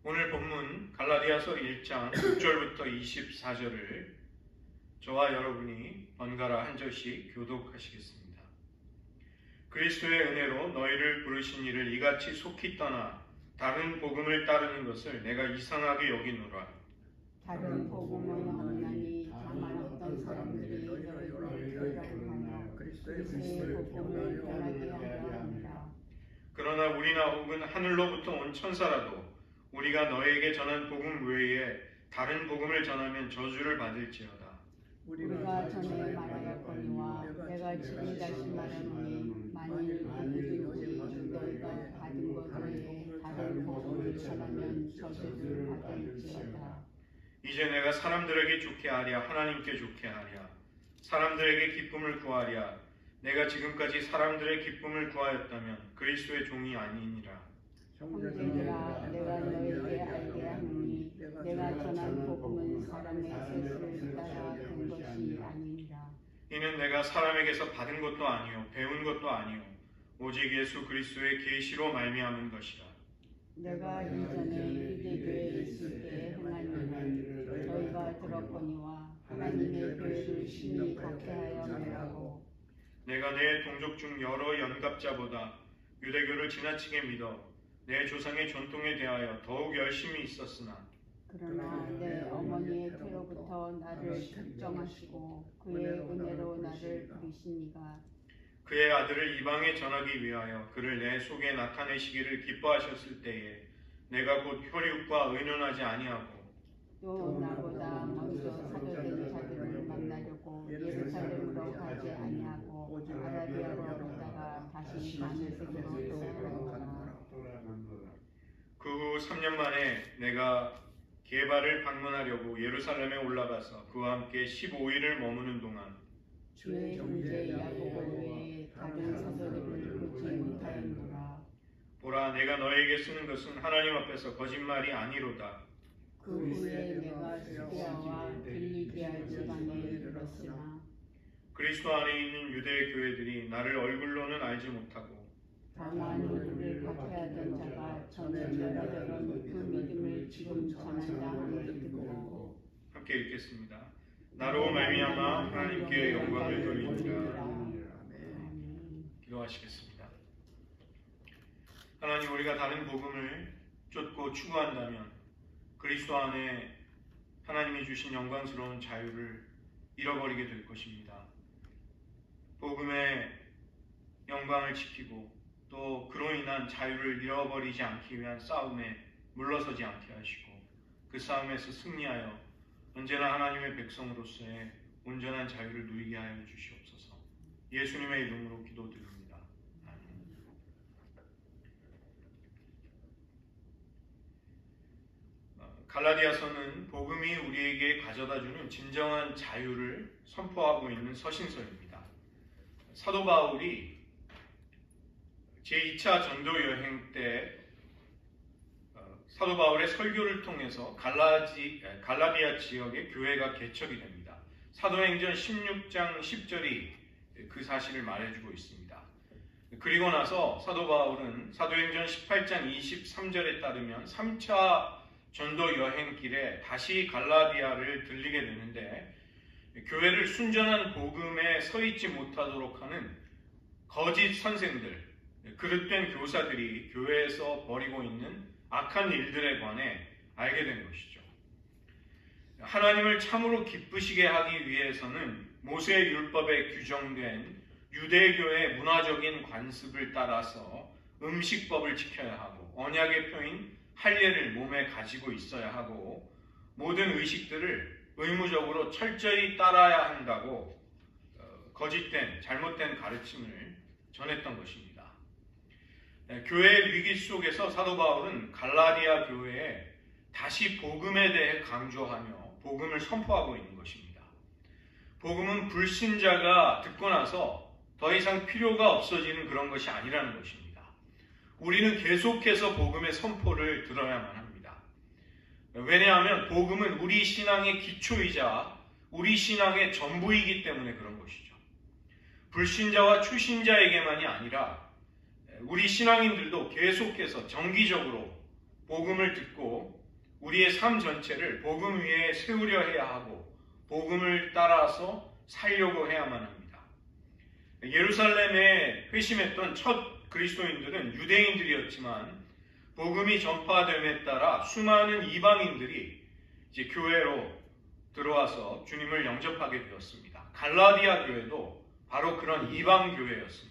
오늘 본문 갈라디아서 1장 6절부터 24절을 저와 여러분이 번갈아 한 절씩 교독하시겠습니다. 그리스도의 은혜로 너희를 부르신 이를 이같이 속히 떠나 다른 복음을 따르는 것을 내가 이상하게 여기노라. 다른 복음은 없나니 다만 어떤 사람들이 너희를 부르려고 그리스도의 복음을 전하게 하려 합니다. 그러나 우리나 혹은 하늘로부터 온 천사라도 우리가 너에게 전한 복음 외에 다른 복음을 전하면 저주를 받을지어다. 우리가 전에 말하였거니와 내가 지금 다시 말하노니 만일 누구든지 너희가 받은 것 외에 다른 복음을 전하면 저주를 받을지어다. 이제 내가 사람들에게 좋게 하랴 하나님께 좋게 하랴 사람들에게 기쁨을 구하랴 내가 지금까지 사람들의 기쁨을 구하였다면 그리스도의 종이 아니니라. 형제들아 내가 너희에게 알게 하노니 내가 전한 복음은 사람의 뜻을 따라 된 것이 아니니라. 이는 내가 사람에게서 받은 것도 아니요 배운 것도 아니요 오직 예수 그리스도의 계시로 말미암은 것이라. 내가 이전에 유대교회에 있을 때 행한 일을 너희가 들었거니와 하나님의 교회를 심히 박해하여 멸하고 내가 내 동족 중 여러 연갑자보다 유대교를 지나치게 믿어 내 조상의 전통에 대하여 더욱 열심히 있었으나 그러나 내 어머니의 태로부터 나를 특정하시고 그의 은혜로 나를 부르시니가 그의 아들을 이방에 전하기 위하여 그를 내 속에 나타내시기를 기뻐하셨을 때에 내가 곧 혈육과 의논하지 아니하고 또 나보다 먼저 사도된 자들을 만나려고 예루살렘으로 가지 아니하고 아라비아로 갔다가 다시 다메섹으로 돌아가노라. 그 후 3년 만에 내가 게바를 방문하려고 예루살렘에 올라가서 그와 함께 15일을 머무는 동안 주의 형제 야고보 외에 다른 사도들을 보지 못하였노라. 보라 내가 너에게 쓰는 것은 하나님 앞에서 거짓말이 아니로다. 그 후에 내가 시리아와 빌리기아 지방에 이르렀으나 그리스도 안에 있는 유대 교회들이 나를 얼굴로는 알지 못하고 다만 우리를 박해하던 자가 전에 전하던 그 믿음을 지금 전한다 하니 듣고 함께 읽겠습니다. 나로 말미암아 하나님께 영광을 돌리니라. 기도하시겠습니다. 하나님 우리가 다른 복음을 쫓고 추구한다면 그리스도 안에 하나님이 주신 영광스러운 자유를 잃어버리게 될 것입니다. 복음의 영광을 지키고 또 그로 인한 자유를 잃어버리지 않기 위한 싸움에 물러서지 않게 하시고 그 싸움에서 승리하여 언제나 하나님의 백성으로서의 온전한 자유를 누리게 하여 주시옵소서. 예수님의 이름으로 기도드립니다. 아멘. 갈라디아서는 복음이 우리에게 가져다주는 진정한 자유를 선포하고 있는 서신서입니다. 사도 바울이 제2차 전도 여행 때 사도 바울의 설교를 통해서 갈라디아 지역의 교회가 개척이 됩니다. 사도행전 16장 10절이 그 사실을 말해주고 있습니다. 그리고 나서 사도 바울은 사도행전 18장 23절에 따르면 3차 전도 여행 길에 다시 갈라디아를 들리게 되는데 교회를 순전한 복음에 서 있지 못하도록 하는 거짓 선생들, 그릇된 교사들이 교회에서 벌이고 있는 악한 일들에 관해 알게 된 것이죠. 하나님을 참으로 기쁘시게 하기 위해서는 모세의 율법에 규정된 유대교의 문화적인 관습을 따라서 음식법을 지켜야 하고 언약의 표인 할례를 몸에 가지고 있어야 하고 모든 의식들을 의무적으로 철저히 따라야 한다고 거짓된 잘못된 가르침을 전했던 것입니다. 교회의 위기 속에서 사도 바울은 갈라디아 교회에 다시 복음에 대해 강조하며 복음을 선포하고 있는 것입니다. 복음은 불신자가 듣고 나서 더 이상 필요가 없어지는 그런 것이 아니라는 것입니다. 우리는 계속해서 복음의 선포를 들어야만 합니다. 왜냐하면 복음은 우리 신앙의 기초이자 우리 신앙의 전부이기 때문에 그런 것이죠. 불신자와 추신자에게만이 아니라 우리 신앙인들도 계속해서 정기적으로 복음을 듣고 우리의 삶 전체를 복음 위에 세우려 해야 하고 복음을 따라서 살려고 해야만 합니다. 예루살렘에 회심했던 첫 그리스도인들은 유대인들이었지만 복음이 전파됨에 따라 수많은 이방인들이 이제 교회로 들어와서 주님을 영접하게 되었습니다. 갈라디아 교회도 바로 그런 이방 교회였습니다.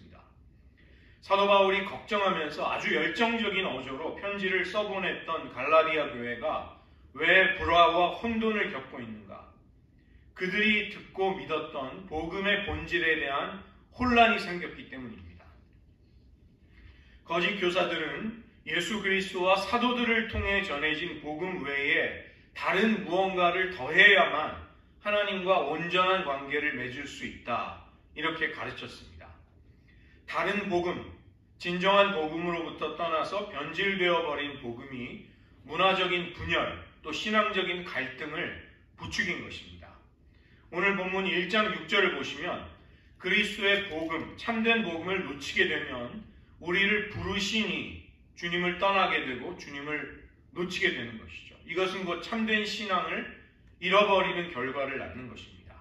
사도 바울이 걱정하면서 아주 열정적인 어조로 편지를 써보냈던 갈라디아 교회가 왜 불화와 혼돈을 겪고 있는가? 그들이 듣고 믿었던 복음의 본질에 대한 혼란이 생겼기 때문입니다. 거짓 교사들은 예수 그리스도와 사도들을 통해 전해진 복음 외에 다른 무언가를 더해야만 하나님과 온전한 관계를 맺을 수 있다. 이렇게 가르쳤습니다. 다른 복음, 진정한 복음으로부터 떠나서 변질되어 버린 복음이 문화적인 분열, 또 신앙적인 갈등을 부추긴 것입니다. 오늘 본문 1장 6절을 보시면 그리스도의 복음, 참된 복음을 놓치게 되면 우리를 부르시니 주님을 떠나게 되고 주님을 놓치게 되는 것이죠. 이것은 곧 참된 신앙을 잃어버리는 결과를 낳는 것입니다.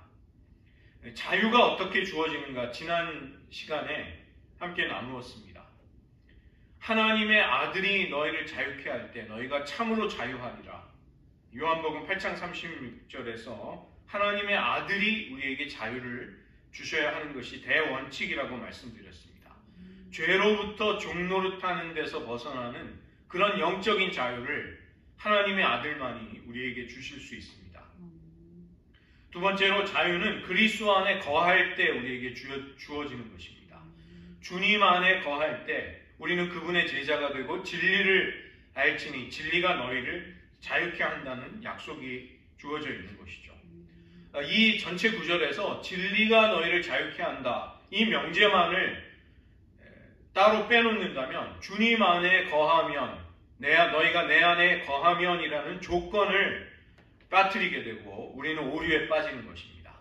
자유가 어떻게 주어지는가 지난 시간에 함께 나누었습니다. 하나님의 아들이 너희를 자유케 할 때 너희가 참으로 자유하리라. 요한복음 8장 36절에서 하나님의 아들이 우리에게 자유를 주셔야 하는 것이 대원칙이라고 말씀드렸습니다. 죄로부터 종노릇하는 데서 벗어나는 그런 영적인 자유를 하나님의 아들만이 우리에게 주실 수 있습니다. 두 번째로 자유는 그리스도 안에 거할 때 우리에게 주어지는 것입니다. 주님 안에 거할 때 우리는 그분의 제자가 되고 진리를 알지니 진리가 너희를 자유케 한다는 약속이 주어져 있는 것이죠. 이 전체 구절에서 진리가 너희를 자유케 한다. 이 명제만을 따로 빼놓는다면 주님 안에 거하면 너희가 내 안에 거하면이라는 조건을 빠뜨리게 되고 우리는 오류에 빠지는 것입니다.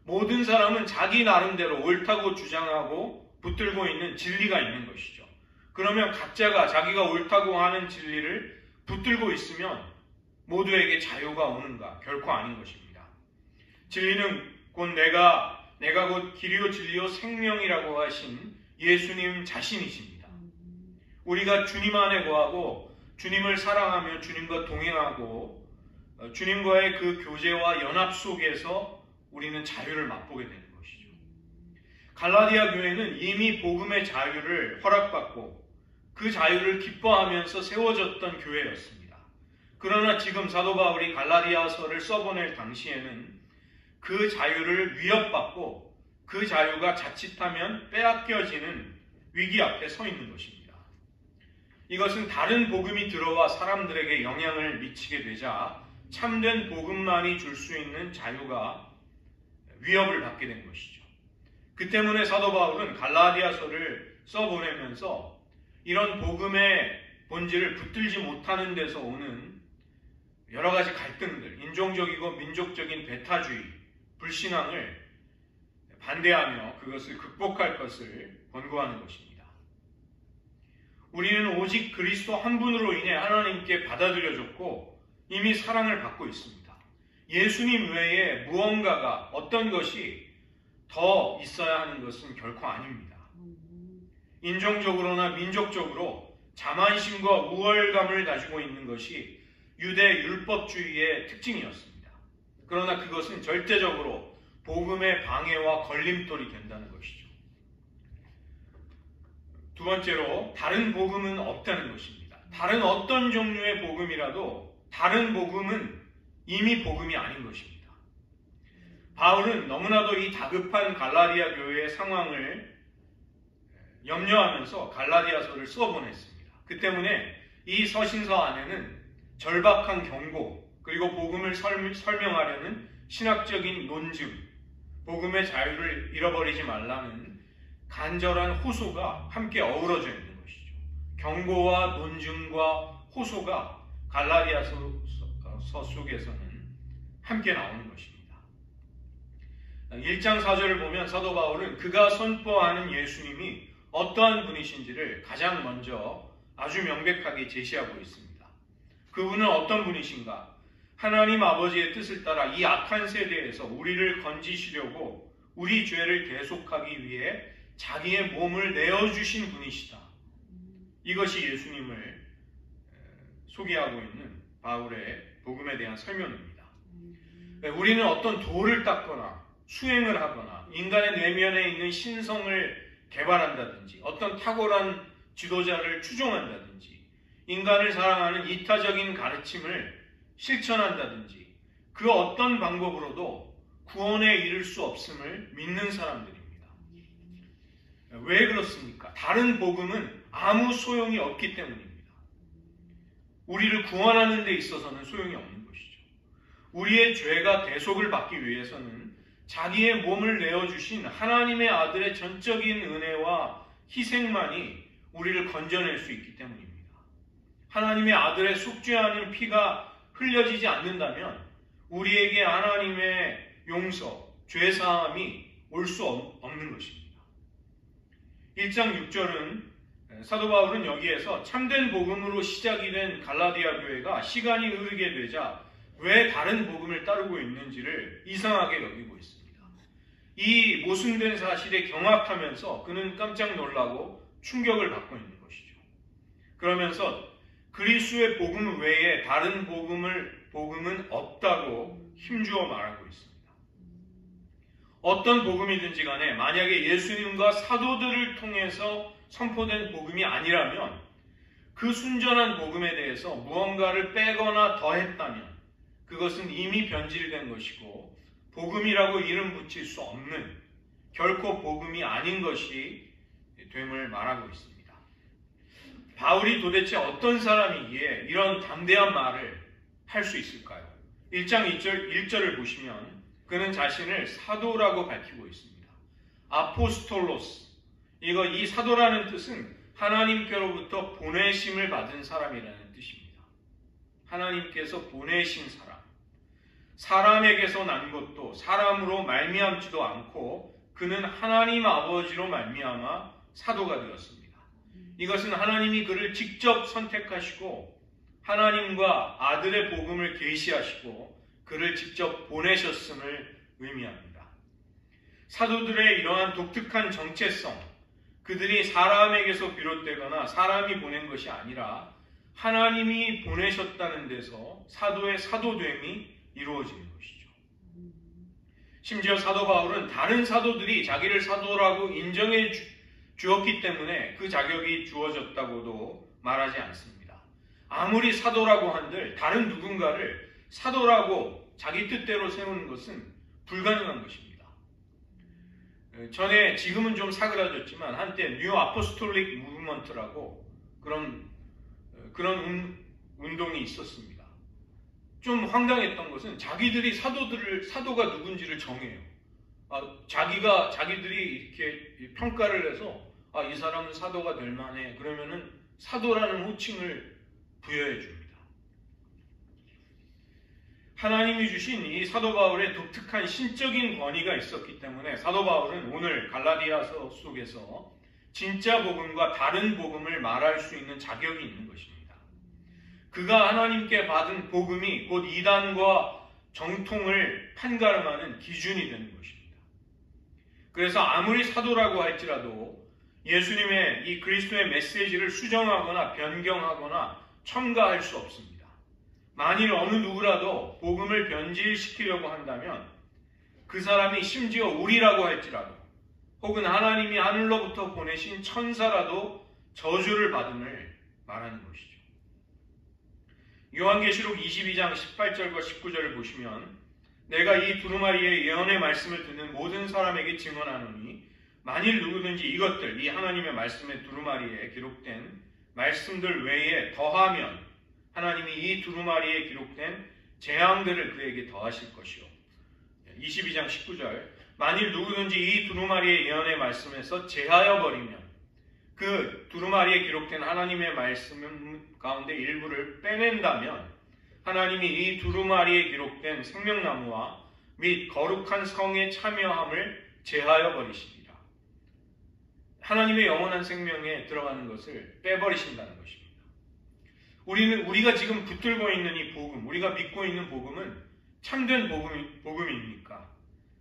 모든 사람은 자기 나름대로 옳다고 주장하고 붙들고 있는 진리가 있는 것이죠. 그러면 각자가 자기가 옳다고 하는 진리를 붙들고 있으면 모두에게 자유가 오는가? 결코 아닌 것입니다. 진리는 곧 내가 곧 길이요 진리요 생명이라고 하신 예수님 자신이십니다. 우리가 주님 안에 거하고 주님을 사랑하며 주님과 동행하고 주님과의 그 교제와 연합 속에서 우리는 자유를 맛보게 되는 것이죠. 갈라디아 교회는 이미 복음의 자유를 허락받고 그 자유를 기뻐하면서 세워졌던 교회였습니다. 그러나 지금 사도 바울이 갈라디아서를 써보낼 당시에는 그 자유를 위협받고 그 자유가 자칫하면 빼앗겨지는 위기 앞에 서 있는 것입니다. 이것은 다른 복음이 들어와 사람들에게 영향을 미치게 되자 참된 복음만이 줄 수 있는 자유가 위협을 받게 된 것이죠. 그 때문에 사도 바울은 갈라디아서를 써보내면서 이런 복음의 본질을 붙들지 못하는 데서 오는 여러 가지 갈등들, 인종적이고 민족적인 배타주의, 불신앙을 반대하며 그것을 극복할 것을 권고하는 것입니다. 우리는 오직 그리스도 한 분으로 인해 하나님께 받아들여졌고 이미 사랑을 받고 있습니다. 예수님 외에 무언가가 어떤 것이 더 있어야 하는 것은 결코 아닙니다. 인종적으로나 민족적으로 자만심과 우월감을 가지고 있는 것이 유대 율법주의의 특징이었습니다. 그러나 그것은 절대적으로 복음의 방해와 걸림돌이 된다는 것이죠. 두 번째로 다른 복음은 없다는 것입니다. 다른 어떤 종류의 복음이라도 다른 복음은 이미 복음이 아닌 것입니다. 바울은 너무나도 이 다급한 갈라디아 교회의 상황을 염려하면서 갈라디아서를 써보냈습니다. 그 때문에 이 서신서 안에는 절박한 경고, 그리고 복음을 설명하려는 신학적인 논증, 복음의 자유를 잃어버리지 말라는 간절한 호소가 함께 어우러져 있는 것이죠. 경고와 논증과 호소가 갈라디아서 속에서는 함께 나오는 것입니다. 1장 4절을 보면 사도 바울은 그가 선포하는 예수님이 어떠한 분이신지를 가장 먼저 아주 명백하게 제시하고 있습니다. 그분은 어떤 분이신가? 하나님 아버지의 뜻을 따라 이 악한 세대에서 우리를 건지시려고 우리 죄를 대속하기 위해 자기의 몸을 내어주신 분이시다. 이것이 예수님을 소개하고 있는 바울의 복음에 대한 설명입니다. 우리는 어떤 도를 닦거나 수행을 하거나 인간의 내면에 있는 신성을 개발한다든지 어떤 탁월한 지도자를 추종한다든지 인간을 사랑하는 이타적인 가르침을 실천한다든지 그 어떤 방법으로도 구원에 이를 수 없음을 믿는 사람들입니다. 왜 그렇습니까? 다른 복음은 아무 소용이 없기 때문입니다. 우리를 구원하는 데 있어서는 소용이 없는 것이죠. 우리의 죄가 대속을 받기 위해서는 자기의 몸을 내어주신 하나님의 아들의 전적인 은혜와 희생만이 우리를 건져낼 수 있기 때문입니다. 하나님의 아들의 속죄하는 피가 흘려지지 않는다면 우리에게 하나님의 용서, 죄사함이 올 수 없는 것입니다. 1장 6절은 사도 바울은 여기에서 참된 복음으로 시작이 된 갈라디아 교회가 시간이 흐르게 되자 왜 다른 복음을 따르고 있는지를 이상하게 여기고 있습니다. 이 모순된 사실에 경악하면서 그는 깜짝 놀라고 충격을 받고 있는 것이죠. 그러면서 그리스도의 복음 외에 다른 복음은 없다고 힘주어 말하고 있습니다. 어떤 복음이든지 간에 만약에 예수님과 사도들을 통해서 선포된 복음이 아니라면 그 순전한 복음에 대해서 무언가를 빼거나 더했다면 그것은 이미 변질된 것이고 복음이라고 이름 붙일 수 없는 결코 복음이 아닌 것이 됨을 말하고 있습니다. 바울이 도대체 어떤 사람이기에 이런 담대한 말을 할 수 있을까요? 1장 1절을 보시면 그는 자신을 사도라고 밝히고 있습니다. 아포스톨로스. 이 사도라는 뜻은 하나님께로부터 보내심을 받은 사람이라는 뜻입니다. 하나님께서 보내신 사람. 사람에게서 난 것도 사람으로 말미암지도 않고 그는 하나님 아버지로 말미암아 사도가 되었습니다. 이것은 하나님이 그를 직접 선택하시고 하나님과 아들의 복음을 계시하시고 그를 직접 보내셨음을 의미합니다. 사도들의 이러한 독특한 정체성, 그들이 사람에게서 비롯되거나 사람이 보낸 것이 아니라 하나님이 보내셨다는 데서 사도의 사도됨이 이루어지는 것이죠. 심지어 사도 바울은 다른 사도들이 자기를 사도라고 인정해 주었기 때문에 그 자격이 주어졌다고도 말하지 않습니다. 아무리 사도라고 한들 다른 누군가를 사도라고 자기 뜻대로 세우는 것은 불가능한 것입니다. 지금은 좀 사그라졌지만 한때 뉴 아포스톨릭 무브먼트라고 그런 운동이 있었습니다. 좀 황당했던 것은 자기들이 사도가 누군지를 정해요. 자기들이 이렇게 평가를 해서 이 사람은 사도가 될 만해. 그러면은 사도라는 호칭을 부여해 줍니다. 하나님이 주신 이 사도 바울의 독특한 신적인 권위가 있었기 때문에 사도 바울은 오늘 갈라디아서 속에서 진짜 복음과 다른 복음을 말할 수 있는 자격이 있는 것입니다. 그가 하나님께 받은 복음이 곧 이단과 정통을 판가름하는 기준이 되는 것입니다. 그래서 아무리 사도라고 할지라도 예수님의 이 그리스도의 메시지를 수정하거나 변경하거나 첨가할 수 없습니다. 만일 어느 누구라도 복음을 변질시키려고 한다면 그 사람이 심지어 우리라고 할지라도 혹은 하나님이 하늘로부터 보내신 천사라도 저주를 받음을 말하는 것이죠. 요한계시록 22장 18절과 19절을 보시면 내가 이 두루마리의 예언의 말씀을 듣는 모든 사람에게 증언하노니 만일 누구든지 이것들 이 하나님의 말씀의 두루마리에 기록된 말씀들 외에 더하면 하나님이 이 두루마리에 기록된 재앙들을 그에게 더하실 것이요. 22장 19절 만일 누구든지 이 두루마리의 예언의 말씀에서 제하여 버리면 그 두루마리에 기록된 하나님의 말씀 가운데 일부를 빼낸다면 하나님이 이 두루마리에 기록된 생명나무와 및 거룩한 성에 참여함을 제하여 버리시리라. 하나님의 영원한 생명에 들어가는 것을 빼버리신다는 것입니다. 우리가 지금 붙들고 있는 이 복음, 우리가 믿고 있는 복음은 참된 복음입니까?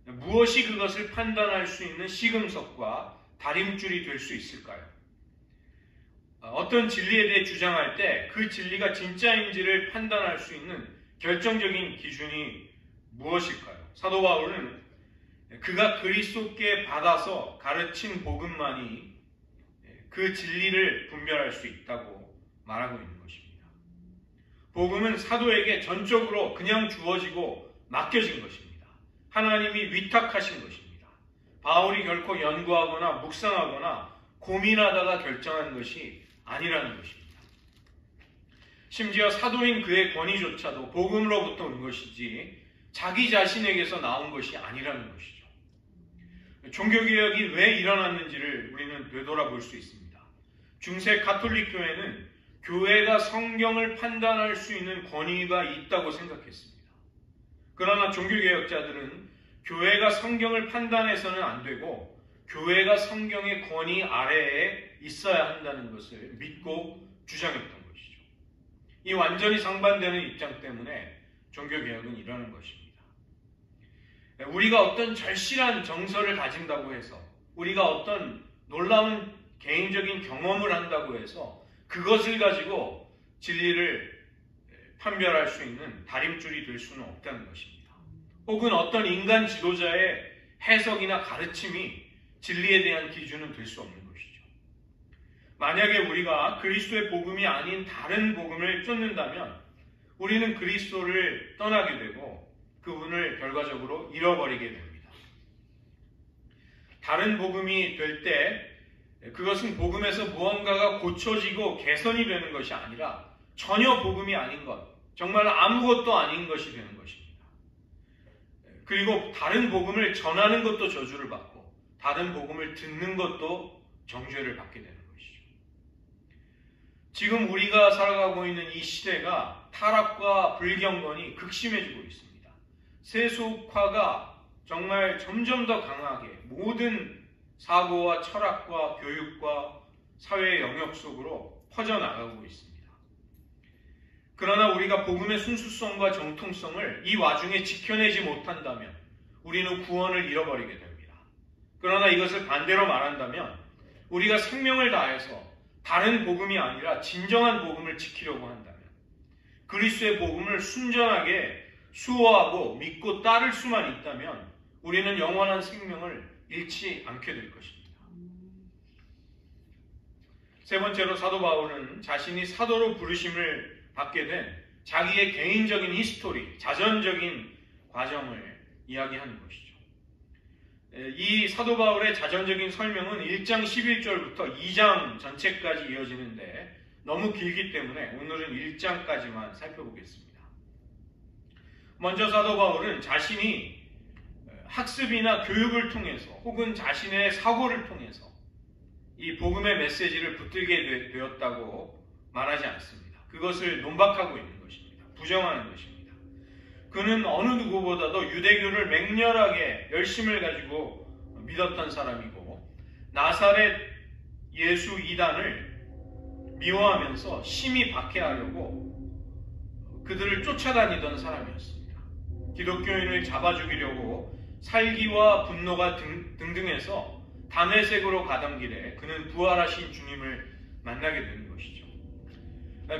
무엇이 그것을 판단할 수 있는 시금석과 다림줄이 될 수 있을까요? 어떤 진리에 대해 주장할 때 그 진리가 진짜인지를 판단할 수 있는 결정적인 기준이 무엇일까요? 사도 바울은 그가 그리스도께 받아서 가르친 복음만이 그 진리를 분별할 수 있다고 말하고 있는 것입니다. 복음은 사도에게 전적으로 그냥 주어지고 맡겨진 것입니다. 하나님이 위탁하신 것입니다. 바울이 결코 연구하거나 묵상하거나 고민하다가 결정한 것이 아니라는 것입니다. 심지어 사도인 그의 권위조차도 복음으로부터 온 것이지 자기 자신에게서 나온 것이 아니라는 것이죠. 종교개혁이 왜 일어났는지를 우리는 되돌아볼 수 있습니다. 중세 가톨릭 교회는 교회가 성경을 판단할 수 있는 권위가 있다고 생각했습니다. 그러나 종교개혁자들은 교회가 성경을 판단해서는 안 되고 교회가 성경의 권위 아래에 있어야 한다는 것을 믿고 주장했던 것이죠. 이 완전히 상반되는 입장 때문에 종교개혁은 일어난 것입니다. 우리가 어떤 절실한 정서를 가진다고 해서, 우리가 어떤 놀라운 개인적인 경험을 한다고 해서 그것을 가지고 진리를 판별할 수 있는 다림줄이 될 수는 없다는 것입니다. 혹은 어떤 인간 지도자의 해석이나 가르침이 진리에 대한 기준은 될 수 없는 것이죠. 만약에 우리가 그리스도의 복음이 아닌 다른 복음을 쫓는다면 우리는 그리스도를 떠나게 되고 그분을 결과적으로 잃어버리게 됩니다. 다른 복음이 될 때 그것은 복음에서 무언가가 고쳐지고 개선이 되는 것이 아니라 전혀 복음이 아닌 것, 정말 아무것도 아닌 것이 되는 것입니다. 그리고 다른 복음을 전하는 것도 저주를 받고 다른 복음을 듣는 것도 정죄를 받게 되는 것이죠. 지금 우리가 살아가고 있는 이 시대가 타락과 불경건이 극심해지고 있습니다. 세속화가 정말 점점 더 강하게 모든 사고와 철학과 교육과 사회의 영역 속으로 퍼져나가고 있습니다. 그러나 우리가 복음의 순수성과 정통성을 이 와중에 지켜내지 못한다면 우리는 구원을 잃어버리게 됩니다. 그러나 이것을 반대로 말한다면 우리가 생명을 다해서 다른 복음이 아니라 진정한 복음을 지키려고 한다면, 그리스도의 복음을 순전하게 수호하고 믿고 따를 수만 있다면 우리는 영원한 생명을 잃지 않게 될 것입니다. 세 번째로 사도 바울은 자신이 사도로 부르심을 받게 된 자기의 개인적인 히스토리, 자전적인 과정을 이야기하는 것이죠. 이 사도 바울의 자전적인 설명은 1장 11절부터 2장 전체까지 이어지는데 너무 길기 때문에 오늘은 1장까지만 살펴보겠습니다. 먼저 사도 바울은 자신이 학습이나 교육을 통해서 혹은 자신의 사고를 통해서 이 복음의 메시지를 붙들게 되었다고 말하지 않습니다. 그것을 논박하고 있는 것입니다. 부정하는 것입니다. 그는 어느 누구보다도 유대교를 맹렬하게 열심을 가지고 믿었던 사람이고 나사렛 예수 이단을 미워하면서 심히 박해하려고 그들을 쫓아다니던 사람이었습니다. 기독교인을 잡아 죽이려고 살기와 분노가 등등해서 다메섹으로 가던 길에 그는 부활하신 주님을 만나게 되는 것이죠.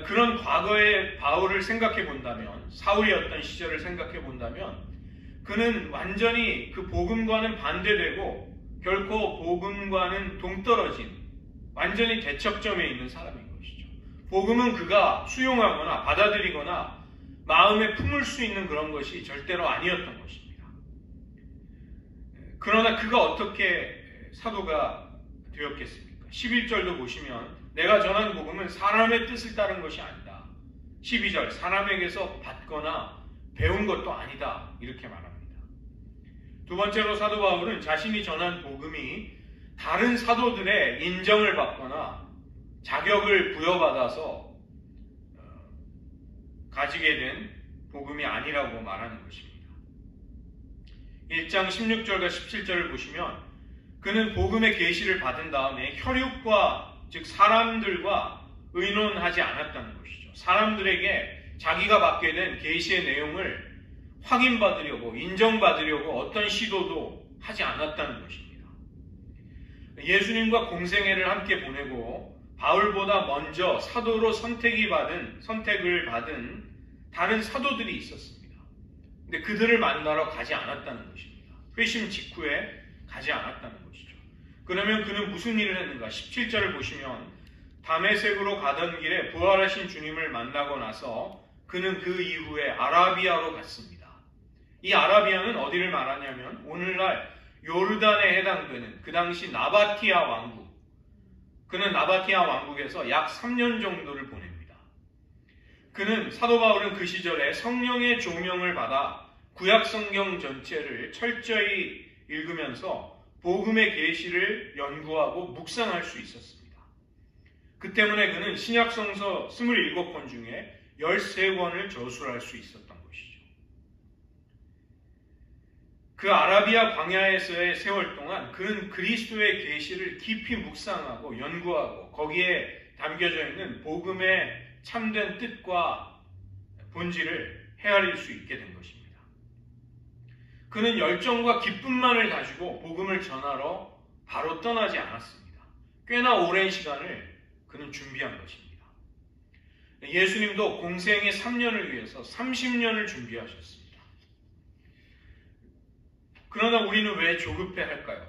그런 과거의 바울을 생각해 본다면, 사울이었던 시절을 생각해 본다면 그는 완전히 그 복음과는 반대되고 결코 복음과는 동떨어진 완전히 대척점에 있는 사람인 것이죠. 복음은 그가 수용하거나 받아들이거나 마음에 품을 수 있는 그런 것이 절대로 아니었던 것입니다. 그러나 그가 어떻게 사도가 되었겠습니까? 11절도 보시면 내가 전한 복음은 사람의 뜻을 따른 것이 아니다. 12절 사람에게서 받거나 배운 것도 아니다. 이렇게 말합니다. 두 번째로 사도 바울은 자신이 전한 복음이 다른 사도들의 인정을 받거나 자격을 부여받아서 가지게 된 복음이 아니라고 말하는 것입니다. 1장 16절과 17절을 보시면 그는 복음의 계시를 받은 다음에 혈육과 즉 사람들과 의논하지 않았다는 것이죠. 사람들에게 자기가 받게 된 계시의 내용을 확인받으려고, 인정받으려고 어떤 시도도 하지 않았다는 것입니다. 예수님과 공생애를 함께 보내고 바울보다 먼저 사도로 선택을 받은 다른 사도들이 있었습니다. 근데 그들을 만나러 가지 않았다는 것입니다. 회심 직후에 가지 않았다는 것이죠. 그러면 그는 무슨 일을 했는가? 17절을 보시면 다메섹으로 가던 길에 부활하신 주님을 만나고 나서 그는 그 이후에 아라비아로 갔습니다. 이 아라비아는 어디를 말하냐면 오늘날 요르단에 해당되는 그 당시 나바티아 왕국, 그는 나바티아 왕국에서 약 3년 정도를 보냅니다. 사도 바울은 그 시절에 성령의 조명을 받아 구약성경 전체를 철저히 읽으면서 복음의 계시를 연구하고 묵상할 수 있었습니다. 그 때문에 그는 신약성서 27권 중에 13권을 저술할 수 있었던 것이죠. 그 아라비아 광야에서의 세월 동안 그는 그리스도의 계시를 깊이 묵상하고 연구하고 거기에 담겨져 있는 복음의 참된 뜻과 본질을 헤아릴 수 있게 된 것입니다. 그는 열정과 기쁨만을 가지고 복음을 전하러 바로 떠나지 않았습니다. 꽤나 오랜 시간을 그는 준비한 것입니다. 예수님도 공생의 3년을 위해서 30년을 준비하셨습니다. 그러나 우리는 왜 조급해 할까요?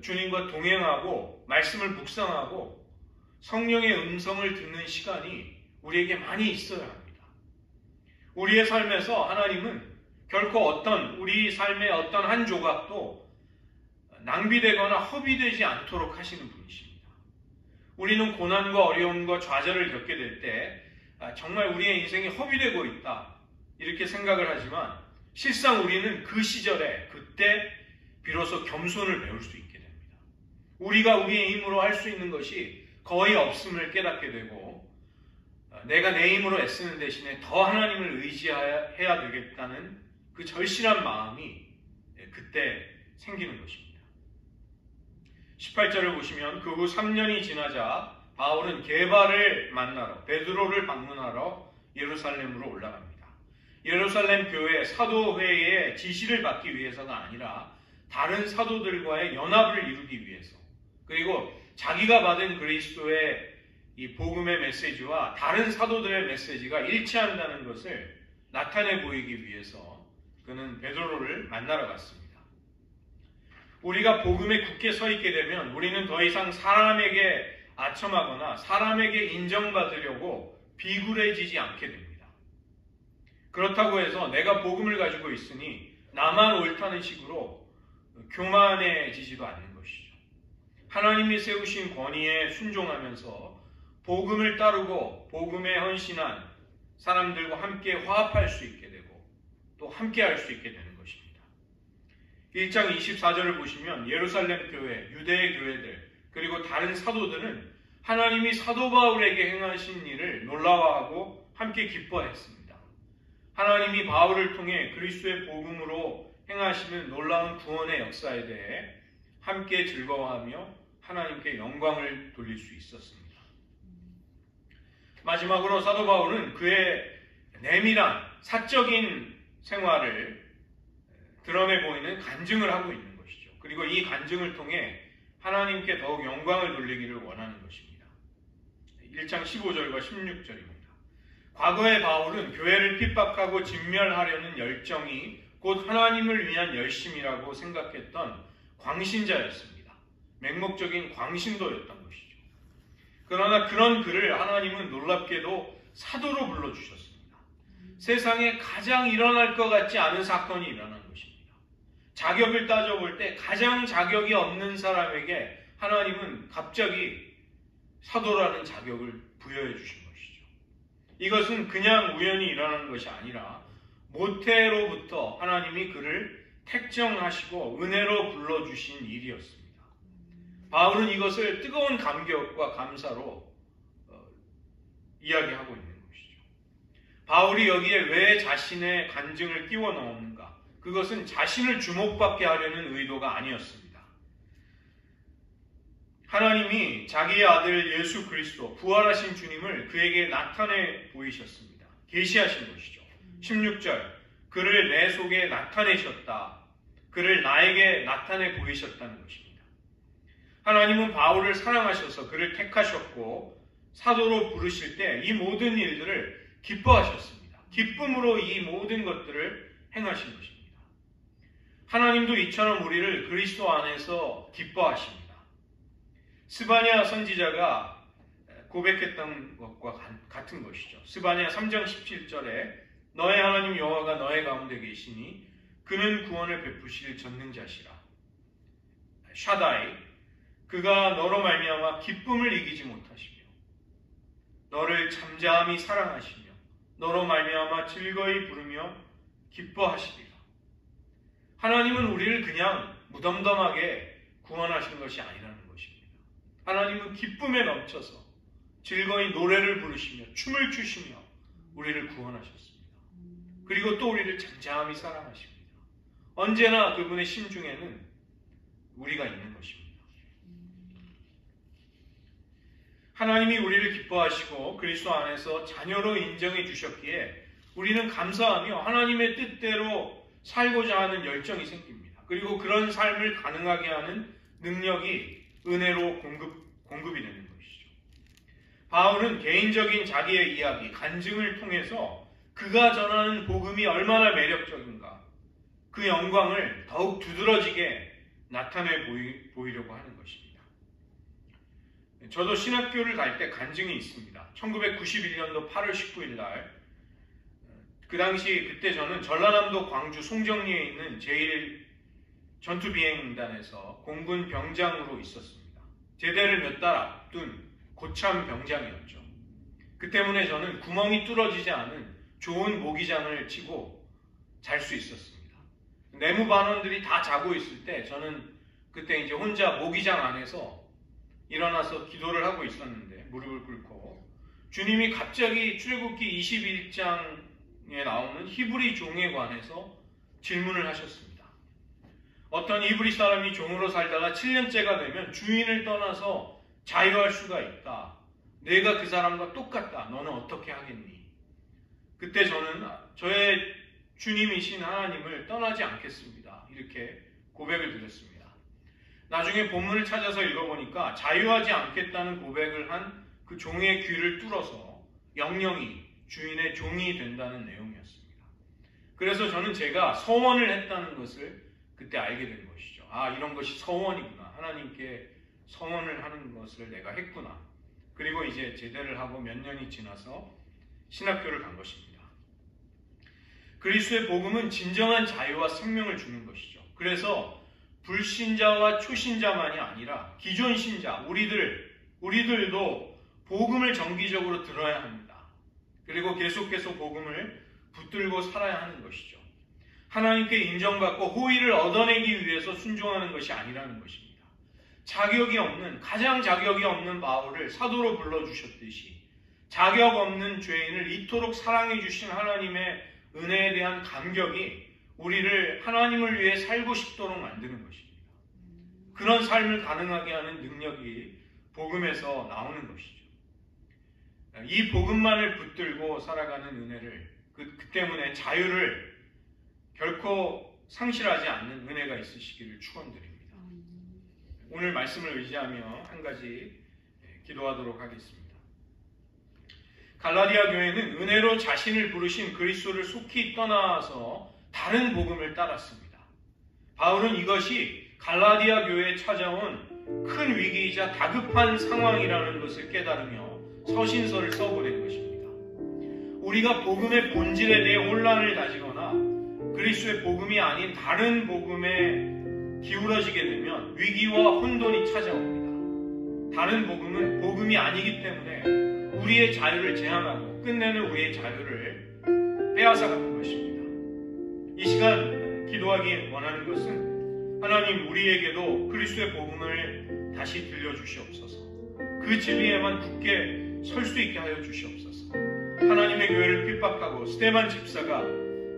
주님과 동행하고 말씀을 묵상하고 성령의 음성을 듣는 시간이 우리에게 많이 있어야 합니다. 우리의 삶에서 하나님은 결코 우리 삶의 어떤 한 조각도 낭비되거나 허비되지 않도록 하시는 분이십니다. 우리는 고난과 어려움과 좌절을 겪게 될 때 정말 우리의 인생이 허비되고 있다 이렇게 생각을 하지만 실상 우리는 그 시절에 그때 비로소 겸손을 배울 수 있게 됩니다. 우리가 우리의 힘으로 할 수 있는 것이 거의 없음을 깨닫게 되고 내가 내 힘으로 애쓰는 대신에 더 하나님을 의지해야 되겠다는 그 절실한 마음이 그때 생기는 것입니다. 18절을 보시면 그 후 3년이 지나자 바울은 게바를 만나러 베드로를 방문하러 예루살렘으로 올라갑니다. 예루살렘 교회 사도회의 지시를 받기 위해서가 아니라 다른 사도들과의 연합을 이루기 위해서 그리고 자기가 받은 그리스도의 이 복음의 메시지와 다른 사도들의 메시지가 일치한다는 것을 나타내 보이기 위해서 그는 베드로를 만나러 갔습니다. 우리가 복음에 굳게 서 있게 되면 우리는 더 이상 사람에게 아첨하거나 사람에게 인정받으려고 비굴해지지 않게 됩니다. 그렇다고 해서 내가 복음을 가지고 있으니 나만 옳다는 식으로 교만해지지도 않는 것이죠. 하나님이 세우신 권위에 순종하면서 복음을 따르고 복음에 헌신한 사람들과 함께 화합할 수 있게 되고 또 함께 할 수 있게 되는 것입니다. 1장 24절을 보시면 예루살렘 교회, 유대의 교회들 그리고 다른 사도들은 하나님이 사도 바울에게 행하신 일을 놀라워하고 함께 기뻐했습니다. 하나님이 바울을 통해 그리스도의 복음으로 행하시는 놀라운 구원의 역사에 대해 함께 즐거워하며 하나님께 영광을 돌릴 수 있었습니다. 마지막으로 사도 바울은 그의 내밀한 사적인 생활을 드러내 보이는 간증을 하고 있는 것이죠. 그리고 이 간증을 통해 하나님께 더욱 영광을 돌리기를 원하는 것입니다. 1장 15절과 16절입니다. 과거의 바울은 교회를 핍박하고 진멸하려는 열정이 곧 하나님을 위한 열심이라고 생각했던 광신자였습니다. 맹목적인 광신도였던 것이죠. 그러나 그런 그를 하나님은 놀랍게도 사도로 불러주셨습니다. 세상에 가장 일어날 것 같지 않은 사건이 일어난 것입니다. 자격을 따져볼 때 가장 자격이 없는 사람에게 하나님은 갑자기 사도라는 자격을 부여해 주신 것이죠. 이것은 그냥 우연히 일어난 것이 아니라 모태로부터 하나님이 그를 택정하시고 은혜로 불러주신 일이었습니다. 바울은 이것을 뜨거운 감격과 감사로 이야기하고 있는 것이죠. 바울이 여기에 왜 자신의 간증을 끼워 넣었는가? 그것은 자신을 주목받게 하려는 의도가 아니었습니다. 하나님이 자기의 아들 예수 그리스도 부활하신 주님을 그에게 나타내 보이셨습니다. 계시하신 것이죠. 16절 그를 내 속에 나타내셨다. 그를 나에게 나타내 보이셨다는 것입니다. 하나님은 바울을 사랑하셔서 그를 택하셨고 사도로 부르실 때 이 모든 일들을 기뻐하셨습니다. 기쁨으로 이 모든 것들을 행하신 것입니다. 하나님도 이처럼 우리를 그리스도 안에서 기뻐하십니다. 스바냐 선지자가 고백했던 것과 같은 것이죠. 스바냐 3장 17절에 너의 하나님 여호와가 너의 가운데 계시니 그는 구원을 베푸실 전능자시라. 샤다이 그가 너로 말미암아 기쁨을 이기지 못하시며 너를 잠잠히 사랑하시며 너로 말미암아 즐거이 부르며 기뻐하시리라. 하나님은 우리를 그냥 무덤덤하게 구원하신 것이 아니라는 것입니다. 하나님은 기쁨에 넘쳐서 즐거이 노래를 부르시며 춤을 추시며 우리를 구원하셨습니다. 그리고 또 우리를 잠잠히 사랑하십니다. 언제나 그분의 심중에는 우리가 있는 것입니다. 하나님이 우리를 기뻐하시고 그리스도 안에서 자녀로 인정해 주셨기에 우리는 감사하며 하나님의 뜻대로 살고자 하는 열정이 생깁니다. 그리고 그런 삶을 가능하게 하는 능력이 은혜로 공급이 되는 것이죠. 바울은 개인적인 자기의 이야기, 간증을 통해서 그가 전하는 복음이 얼마나 매력적인가 그 영광을 더욱 두드러지게 나타내 보이려고 하는 것입니다. 저도 신학교를 갈 때 간증이 있습니다. 1991년도 8월 19일 날 그 당시 그때 저는 전라남도 광주 송정리에 있는 제1전투비행단에서 공군 병장으로 있었습니다. 제대를 몇 달 앞둔 고참 병장이었죠. 그 때문에 저는 구멍이 뚫어지지 않은 좋은 모기장을 치고 잘 수 있었습니다. 내무 반원들이 다 자고 있을 때 저는 그때 이제 혼자 모기장 안에서 일어나서 기도를 하고 있었는데 무릎을 꿇고 주님이 갑자기 출애굽기 21장에 나오는 히브리 종에 관해서 질문을 하셨습니다. 어떤 히브리 사람이 종으로 살다가 7년째가 되면 주인을 떠나서 자유할 수가 있다. 내가 그 사람과 똑같다. 너는 어떻게 하겠니? 그때 저는 저의 주님이신 하나님을 떠나지 않겠습니다. 이렇게 고백을 드렸습니다. 나중에 본문을 찾아서 읽어보니까 자유하지 않겠다는 고백을 한 그 종의 귀를 뚫어서 영영이 주인의 종이 된다는 내용이었습니다. 그래서 저는 제가 서원을 했다는 것을 그때 알게 된 것이죠. 아, 이런 것이 서원이구나. 하나님께 서원을 하는 것을 내가 했구나. 그리고 이제 제대를 하고 몇 년이 지나서 신학교를 간 것입니다. 그리스도의 복음은 진정한 자유와 생명을 주는 것이죠. 그래서 불신자와 초신자만이 아니라 기존 신자, 우리들도 복음을 정기적으로 들어야 합니다. 그리고 계속해서 복음을 붙들고 살아야 하는 것이죠. 하나님께 인정받고 호의를 얻어내기 위해서 순종하는 것이 아니라는 것입니다. 가장 자격이 없는 바울을 사도로 불러주셨듯이 자격 없는 죄인을 이토록 사랑해 주신 하나님의 은혜에 대한 감격이 우리를 하나님을 위해 살고 싶도록 만드는 것입니다. 그런 삶을 가능하게 하는 능력이 복음에서 나오는 것이죠. 이 복음만을 붙들고 살아가는 은혜를 그 때문에 자유를 결코 상실하지 않는 은혜가 있으시기를 축원드립니다. 오늘 말씀을 의지하며 한 가지 기도하도록 하겠습니다. 갈라디아 교회는 은혜로 자신을 부르신 그리스도를 속히 떠나서 다른 복음을 따랐습니다. 바울은 이것이 갈라디아 교회에 찾아온 큰 위기이자 다급한 상황이라는 것을 깨달으며 서신서를 써보낸 것입니다. 우리가 복음의 본질에 대해 혼란을 가지거나 그리스도의 복음이 아닌 다른 복음에 기울어지게 되면 위기와 혼돈이 찾아옵니다. 다른 복음은 복음이 아니기 때문에 우리의 자유를 제한하고 끝내는 우리의 자유를 빼앗아가는 것입니다. 이 시간 기도하기 원하는 것은 하나님 우리에게도 그리스도의 복음을 다시 들려주시옵소서. 그 진리에만 굳게 설 수 있게 하여 주시옵소서. 하나님의 교회를 핍박하고 스데반 집사가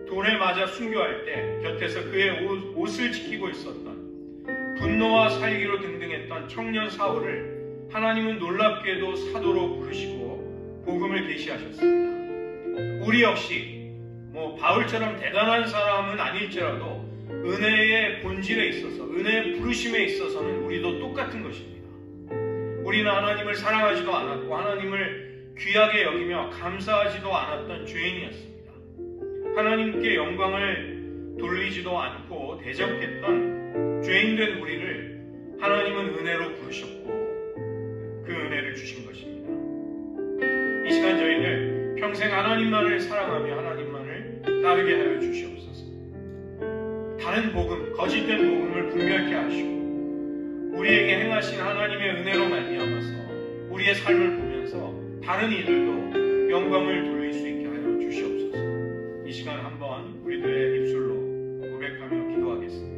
돌에 맞아 순교할 때 곁에서 그의 옷을 지키고 있었던 분노와 살기로 등등했던 청년 사울을 하나님은 놀랍게도 사도로 부르시고 복음을 계시하셨습니다. 우리 역시 바울처럼 대단한 사람은 아닐지라도 은혜의 본질에 있어서, 은혜의 부르심에 있어서는 우리도 똑같은 것입니다. 우리는 하나님을 사랑하지도 않았고 하나님을 귀하게 여기며 감사하지도 않았던 죄인이었습니다. 하나님께 영광을 돌리지도 않고 대적했던 죄인된 우리를 하나님은 은혜로 부르셨고 그 은혜를 주신 것입니다. 이 시간 저희들 평생 하나님만을 사랑하며 하나님만을 따르게 하여 주시옵소서. 다른 복음, 거짓된 복음을 분별케 하시고 우리에게 행하신 하나님의 은혜로 말미암아서 우리의 삶을 보면서 다른 이들도 영광을 돌릴 수 있게 하여 주시옵소서. 이 시간 한번 우리들의 입술로 고백하며 기도하겠습니다.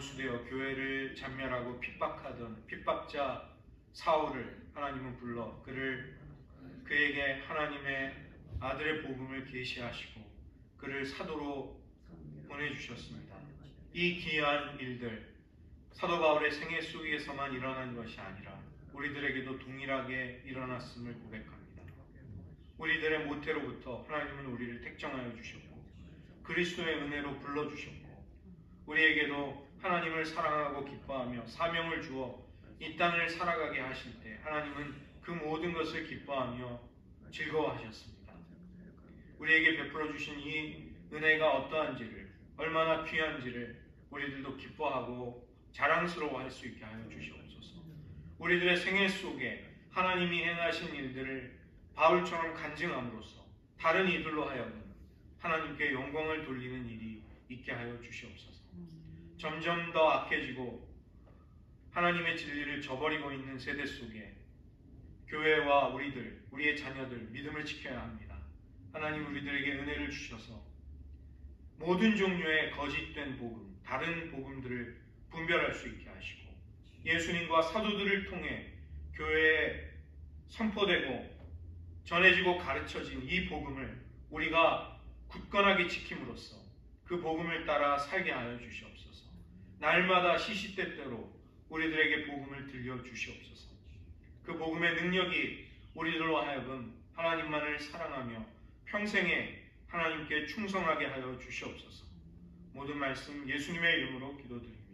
원수되어 교회를 잔멸하고 핍박하던 핍박자 사울을 하나님은 불러 그에게 하나님의 아들의 복음을 계시하시고 그를 사도로 보내주셨습니다. 이 귀한 일들 사도 바울의 생애 속에서만 일어난 것이 아니라 우리들에게도 동일하게 일어났음을 고백합니다. 우리들의 모태로부터 하나님은 우리를 택정하여 주셨고 그리스도의 은혜로 불러주셨고 우리에게도 하나님을 사랑하고 기뻐하며 사명을 주어 이 땅을 살아가게 하실 때 하나님은 그 모든 것을 기뻐하며 즐거워하셨습니다. 우리에게 베풀어 주신 이 은혜가 어떠한지를, 얼마나 귀한지를 우리들도 기뻐하고 자랑스러워할 수 있게 하여 주시옵소서. 우리들의 생애 속에 하나님이 행하신 일들을 바울처럼 간증함으로써 다른 이들로 하여금 하나님께 영광을 돌리는 일이 있게 하여 주시옵소서. 점점 더 악해지고 하나님의 진리를 저버리고 있는 세대 속에 교회와 우리의 자녀들 믿음을 지켜야 합니다. 하나님 우리들에게 은혜를 주셔서 모든 종류의 거짓된 복음, 다른 복음들을 분별할 수 있게 하시고 예수님과 사도들을 통해 교회에 선포되고 전해지고 가르쳐진 이 복음을 우리가 굳건하게 지킴으로써 그 복음을 따라 살게 하여 주시옵소서. 날마다 시시때때로 우리들에게 복음을 들려주시옵소서. 그 복음의 능력이 우리들로 하여금 하나님만을 사랑하며 평생에 하나님께 충성하게 하여 주시옵소서. 모든 말씀 예수님의 이름으로 기도드립니다.